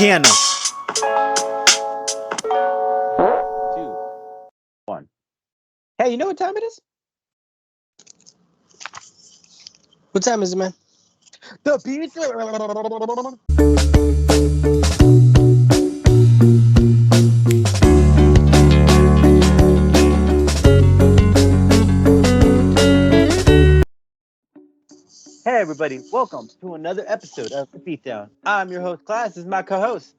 channel. 2, 1. Hey, you know what time it is? What time is it, man? The pizza. Hey everybody, welcome to another episode of The Beatdown. I'm your host, Class. This is my co-host.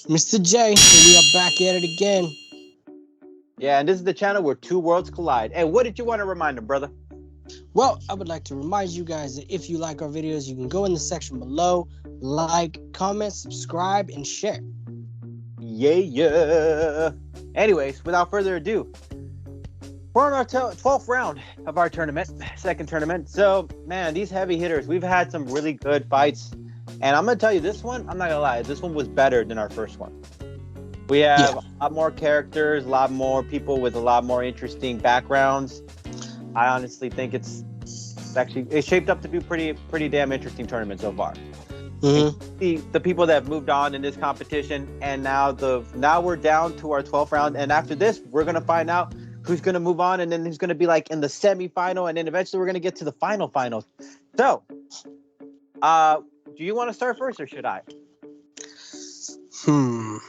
Mr. J, and we are back at it again. Yeah, and this is the channel where two worlds collide. Hey, what did you want to remind them, brother? Well, I would like to remind you guys that if you like our videos, you can go in the section below, like, comment, subscribe, and share. Yeah. Anyways, without further ado, we're on our 12th round of our tournament, second tournament. So, man, these heavy hitters, we've had some really good fights. And I'm going to tell you, this one, I'm not going to lie, this one was better than our first one. We have a lot more characters, a lot more people with a lot more interesting backgrounds. I honestly think it's shaped up to be pretty damn interesting tournament so far. Mm-hmm. The people that have moved on in this competition, and now we're down to our 12th round, and after this, we're going to find out who's going to move on, and then who's going to be like in the semi-final, and then eventually we're going to get to the finals. So, do you want to start first, or should I? You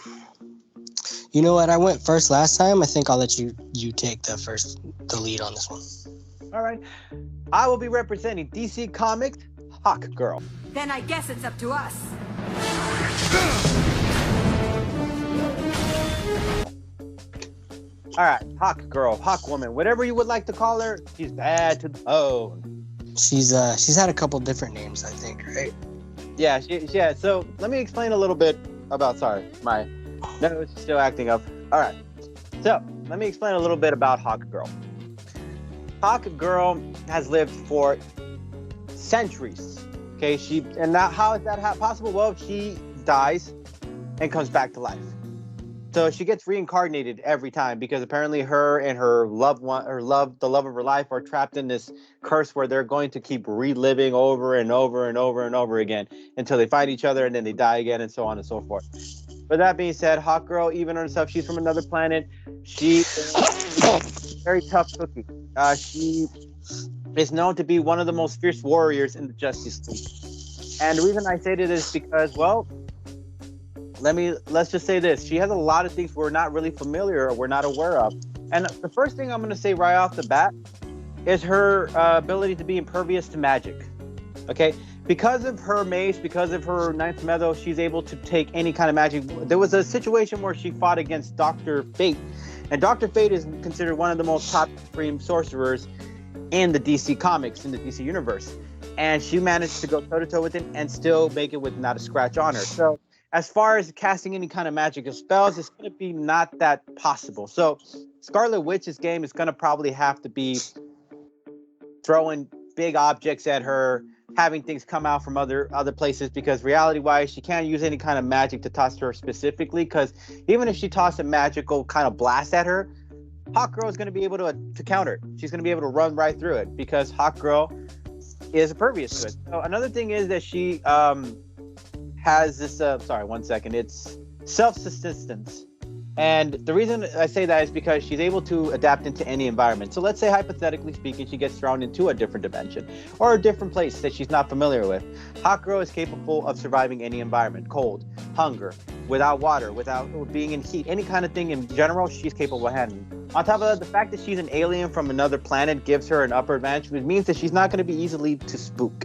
know what? I went first last time. I think I'll let you take the lead on this one. All right. I will be representing DC Comics Hawkgirl. Then I guess it's up to us. All right, Hawkgirl, Hawkwoman, whatever you would like to call her, she's bad to the bone. She's had a couple different names, I think, right? Yeah, yeah. So let me explain a little bit about. Sorry, my nose is still acting up. All right. So let me explain a little bit about Hawkgirl. Hawkgirl has lived for centuries. Okay, how is that possible? Well, she dies and comes back to life. So she gets reincarnated every time because apparently her and her loved one, the love of her life, are trapped in this curse where they're going to keep reliving over and over and over and over again until they find each other and then they die again and so on and so forth. But that being said, Hawkgirl, even herself, she's from another planet. She is a very tough cookie. She is known to be one of the most fierce warriors in the Justice League. And the reason I say this is because, well, let's just say this. She has a lot of things we're not really familiar or we're not aware of. And the first thing I'm going to say right off the bat is her ability to be impervious to magic. Okay? Because of her mace, because of her ninth metal, she's able to take any kind of magic. There was a situation where she fought against Dr. Fate. And Dr. Fate is considered one of the most top supreme sorcerers in the DC Comics, in the DC universe. And she managed to go toe-to-toe with him and still make it with not a scratch on her. So as far as casting any kind of magic or spells, it's going to be not that possible. So Scarlet Witch's game is going to probably have to be throwing big objects at her, having things come out from other places, because reality-wise, she can't use any kind of magic to toss to her specifically, because even if she tossed a magical kind of blast at her, Hawkgirl is going to be able to counter it. She's going to be able to run right through it because Hawkgirl is impervious to it. So another thing is that she has this, it's self-subsistence. And the reason I say that is because she's able to adapt into any environment. So let's say, hypothetically speaking, she gets thrown into a different dimension or a different place that she's not familiar with. Hawkgirl is capable of surviving any environment: cold, hunger, without water, without being in heat, any kind of thing in general, she's capable of handling. On top of that, the fact that she's an alien from another planet gives her an upper advantage, which means that she's not going to be easily to spook.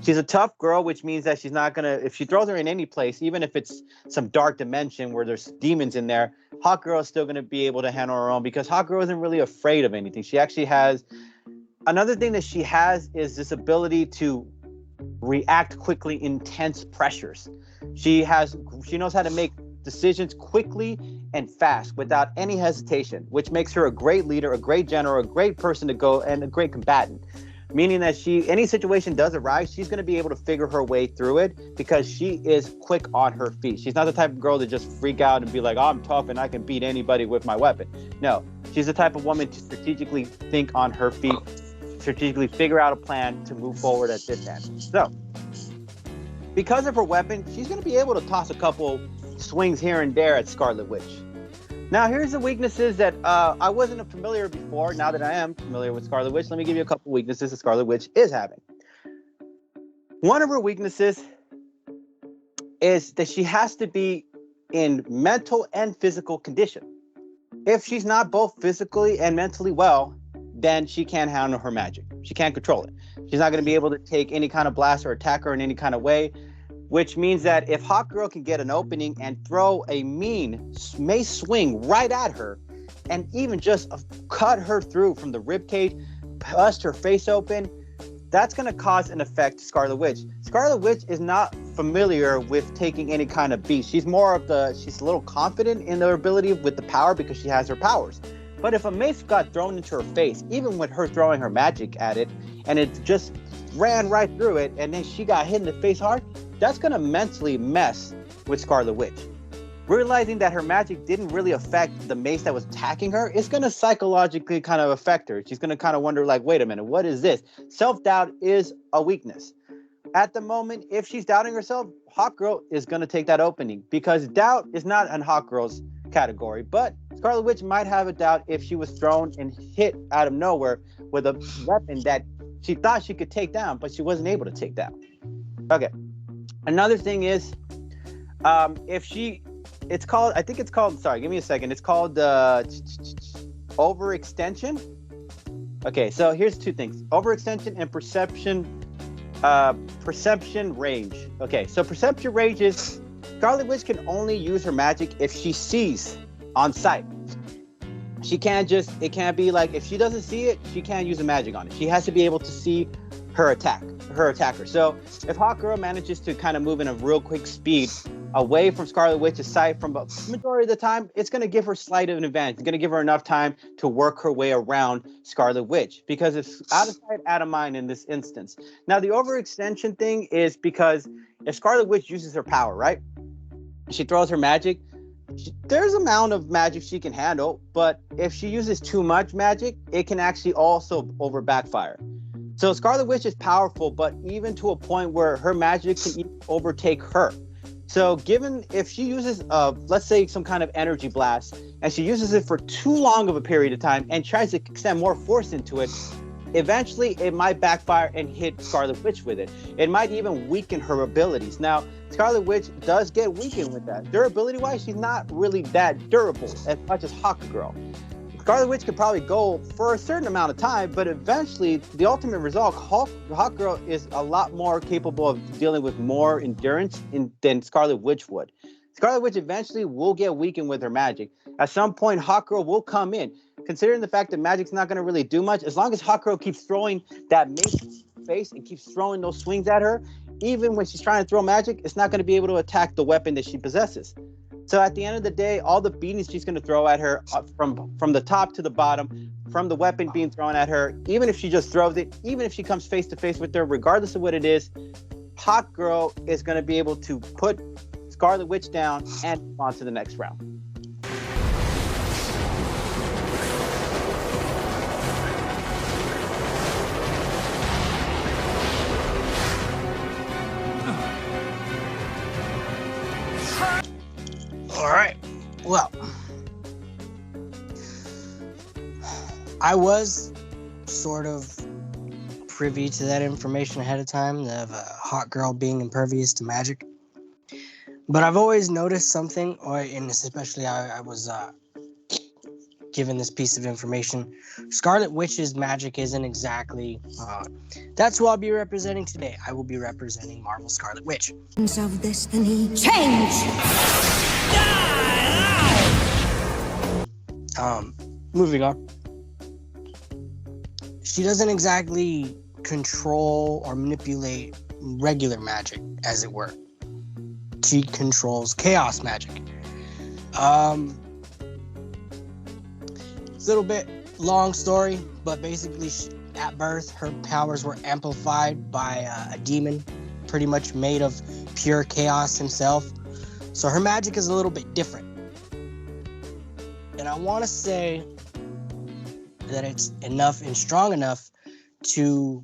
She's a tough girl, which means that she's not going to, if she throws her in any place, even if it's some dark dimension where there's demons in there, Hawkgirl is still going to be able to handle her own, because Hawkgirl isn't really afraid of anything. She actually has, another thing that she has is this ability to react quickly in tense pressures. She knows how to make decisions quickly and fast without any hesitation, which makes her a great leader, a great general, a great person to go, and a great combatant. Meaning that any situation does arise, she's going to be able to figure her way through it because she is quick on her feet. She's not the type of girl to just freak out and be like, oh, I'm tough and I can beat anybody with my weapon. No, she's the type of woman to strategically think on her feet, strategically figure out a plan to move forward at this end. So, because of her weapon, she's going to be able to toss a couple swings here and there at Scarlet Witch. Now, here's the weaknesses that I wasn't familiar before. Now that I am familiar with Scarlet Witch, let me give you a couple weaknesses that Scarlet Witch is having. One of her weaknesses is that she has to be in mental and physical condition. If she's not both physically and mentally well, then she can't handle her magic. She can't control it. She's not going to be able to take any kind of blast or attack her in any kind of way, which means that if Hawkgirl can get an opening and throw a mean mace swing right at her, and even just cut her through from the ribcage, bust her face open, that's going to cause an effect to Scarlet Witch. Scarlet Witch is not familiar with taking any kind of beat. She's a little confident in her ability with the power because she has her powers. But if a mace got thrown into her face, even with her throwing her magic at it, and it just ran right through it, and then she got hit in the face hard, that's going to mentally mess with Scarlet Witch. Realizing that her magic didn't really affect the mace that was attacking her, it's going to psychologically kind of affect her. She's going to kind of wonder, like, wait a minute, what is this? Self-doubt is a weakness. At the moment, if she's doubting herself, Hawkgirl is going to take that opening, because doubt is not in Hawkgirl's category. But Scarlet Witch might have a doubt if she was thrown and hit out of nowhere with a weapon that she thought she could take down, but she wasn't able to take down. Okay. Another thing is, it's called overextension. Okay, so here's two things: overextension and perception range. Okay, so perception range is Scarlet Witch can only use her magic if she sees on sight. It can't be like, if she doesn't see it, she can't use the magic on it. She has to be able to see her attacker. So if Hawkgirl manages to kind of move in a real quick speed away from Scarlet Witch's sight from the majority of the time, it's going to give her slight of an advantage. It's going to give her enough time to work her way around Scarlet Witch, because it's out of sight, out of mind in this instance. Now, the overextension thing is because if Scarlet Witch uses her power, right? She throws her magic. There's an amount of magic she can handle, but if she uses too much magic, it can actually also backfire. So Scarlet Witch is powerful, but even to a point where her magic can even overtake her. So given if she uses, let's say, some kind of energy blast, and she uses it for too long of a period of time and tries to extend more force into it, eventually it might backfire and hit Scarlet Witch with it. It might even weaken her abilities. Now, Scarlet Witch does get weakened with that. Durability-wise, she's not really that durable as much as Hawkgirl. Scarlet Witch could probably go for a certain amount of time, but eventually, the ultimate result, Hawkgirl is a lot more capable of dealing with more endurance than Scarlet Witch would. Scarlet Witch eventually will get weakened with her magic. At some point, Hawkgirl will come in. Considering the fact that magic's not going to really do much, as long as Hawkgirl keeps throwing that mace in her face and keeps throwing those swings at her, even when she's trying to throw magic, it's not going to be able to attack the weapon that she possesses. So at the end of the day, all the beatings she's going to throw at her from the top to the bottom, from the weapon being thrown at her, even if she just throws it, even if she comes face to face with her, regardless of what it is, Hawkgirl is going to be able to put Scarlet Witch down and move on to the next round. All right. Well, I was sort of privy to that information ahead of time of Hawkgirl being impervious to magic, but I've always noticed something, and especially I was given this piece of information. Scarlet Witch's magic isn't exactly. That's who I'll be representing today. I will be representing Marvel Scarlet Witch. Of destiny, change. Moving on. She doesn't exactly control or manipulate regular magic, as it were. She controls chaos magic. It's a little bit long story, but basically at birth, her powers were amplified by a demon, pretty much made of pure chaos himself. So her magic is a little bit different. And I want to say that it's enough and strong enough to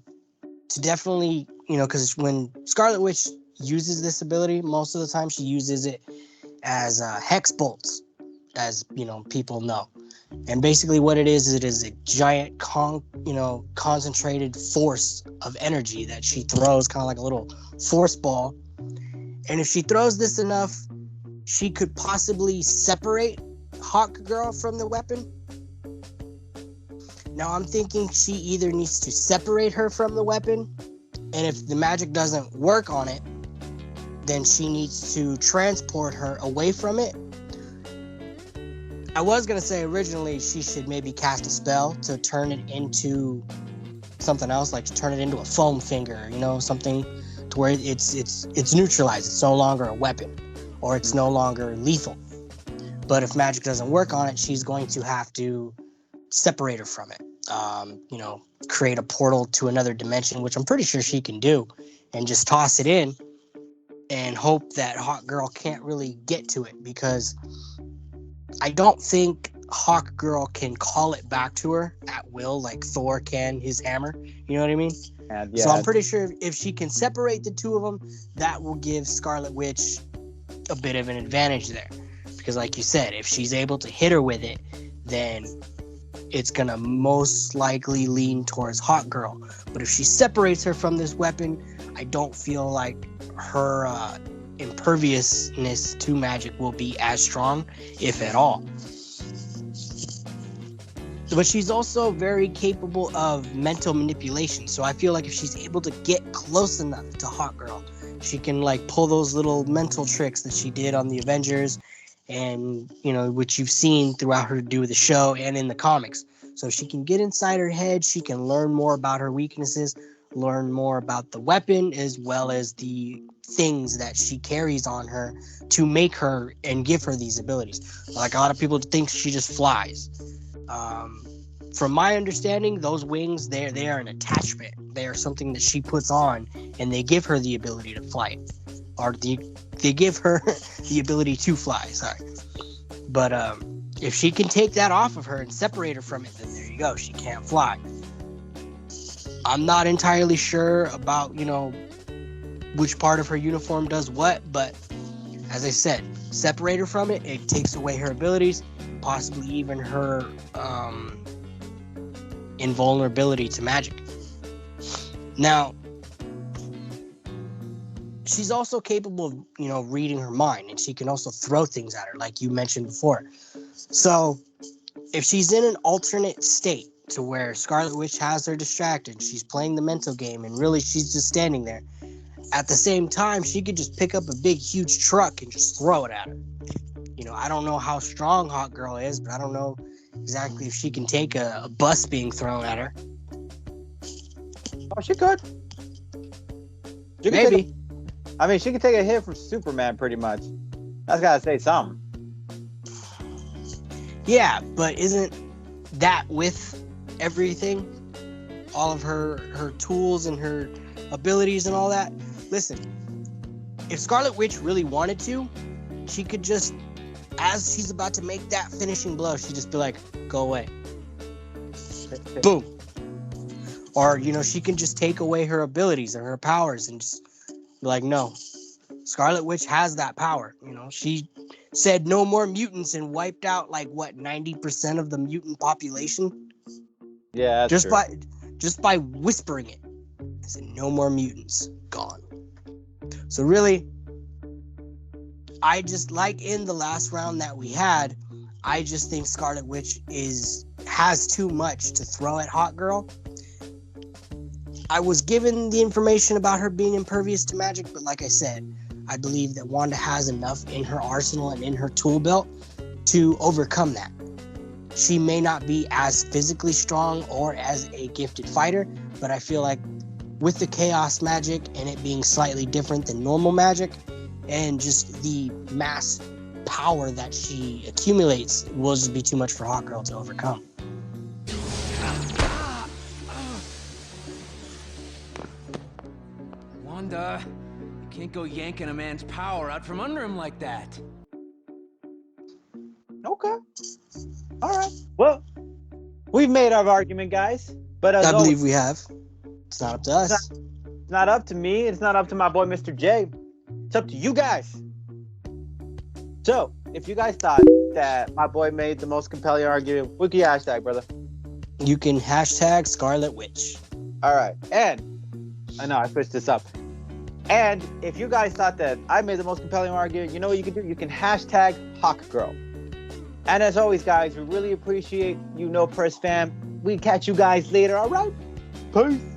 definitely, because when Scarlet Witch uses this ability, most of the time she uses it as hex bolts, as people know. And basically what it is a giant concentrated force of energy that she throws, kind of like a little force ball. And if she throws this enough, she could possibly separate Hawkgirl from the weapon. Now I'm thinking she either needs to separate her from the weapon, and if the magic doesn't work on it, then she needs to transport her away from it. I was going to say originally she should maybe cast a spell to turn it into something else, like to turn it into a foam finger, something to where it's neutralized. It's no longer a weapon, or it's no longer lethal. But if magic doesn't work on it, she's going to have to separate her from it. Create a portal to another dimension, which I'm pretty sure she can do, and just toss it in and hope that Hawkgirl can't really get to it, because I don't think Hawkgirl can call it back to her at will like Thor can his hammer. You know what I mean? Yeah. So I'm pretty sure if she can separate the two of them, that will give Scarlet Witch a bit of an advantage there. Because like you said, if she's able to hit her with it, then it's going to most likely lean towards Hawkgirl. But if she separates her from this weapon, I don't feel like her imperviousness to magic will be as strong, if at all. But she's also very capable of mental manipulation. So I feel like if she's able to get close enough to Hawkgirl, she can like pull those little mental tricks that she did on the Avengers, and which you've seen throughout her do the show and in the comics. So she can get inside her head, she can learn more about her weaknesses, learn more about the weapon, as well as the things that she carries on her to make her and give her these abilities. Like a lot of people think she just flies. From my understanding, those wings, they are an attachment. They are something that she puts on, and they give her the ability to fly. Or they give her the ability to fly, sorry. But if she can take that off of her and separate her from it, then there you go, she can't fly. I'm not entirely sure about, which part of her uniform does what, but as I said, separate her from it, it takes away her abilities, possibly even her invulnerability to magic. Now, she's also capable of, reading her mind, and she can also throw things at her, like you mentioned before. So, if she's in an alternate state to where Scarlet Witch has her distracted, she's playing the mental game, and really she's just standing there. At the same time, she could just pick up a big, huge truck and just throw it at her. I don't know how strong Hawkgirl is, but I don't know exactly if she can take a bus being thrown at her. Oh, she could. Maybe. She could take a hit from Superman pretty much. That's gotta say something. Yeah, but isn't that with everything? All of her tools and her abilities and all that? Listen, if Scarlet Witch really wanted to, she could just, as she's about to make that finishing blow, she'd just be like, go away. Boom. Or, she can just take away her abilities or her powers and just be like, no. Scarlet Witch has that power. She said no more mutants and wiped out 90% of the mutant population. Yeah, that's true. Just by whispering it. I said no more mutants. Gone. So really, I just, like in the last round that we had, I just think Scarlet Witch has too much to throw at Hawkgirl. I was given the information about her being impervious to magic, but like I said, I believe that Wanda has enough in her arsenal and in her tool belt to overcome that. She may not be as physically strong or as a gifted fighter, but I feel like with the chaos magic and it being slightly different than normal magic, and just the mass power that she accumulates, will just be too much for Hawkgirl to overcome. Wanda, you can't go yanking a man's power out from under him like that. Okay. All right. Well, we've made our argument, guys. But I believe we have. It's not up to us. It's not up to me. It's not up to my boy, Mr. J. It's up to you guys. So, if you guys thought that my boy made the most compelling argument, wiki hashtag, brother. You can hashtag Scarlet Witch. All right. And I know I switched this up. And if you guys thought that I made the most compelling argument, you know what you can do? You can hashtag Hawkgirl. And as always, guys, we really appreciate you, No Purse fam. We catch you guys later, all right? Peace.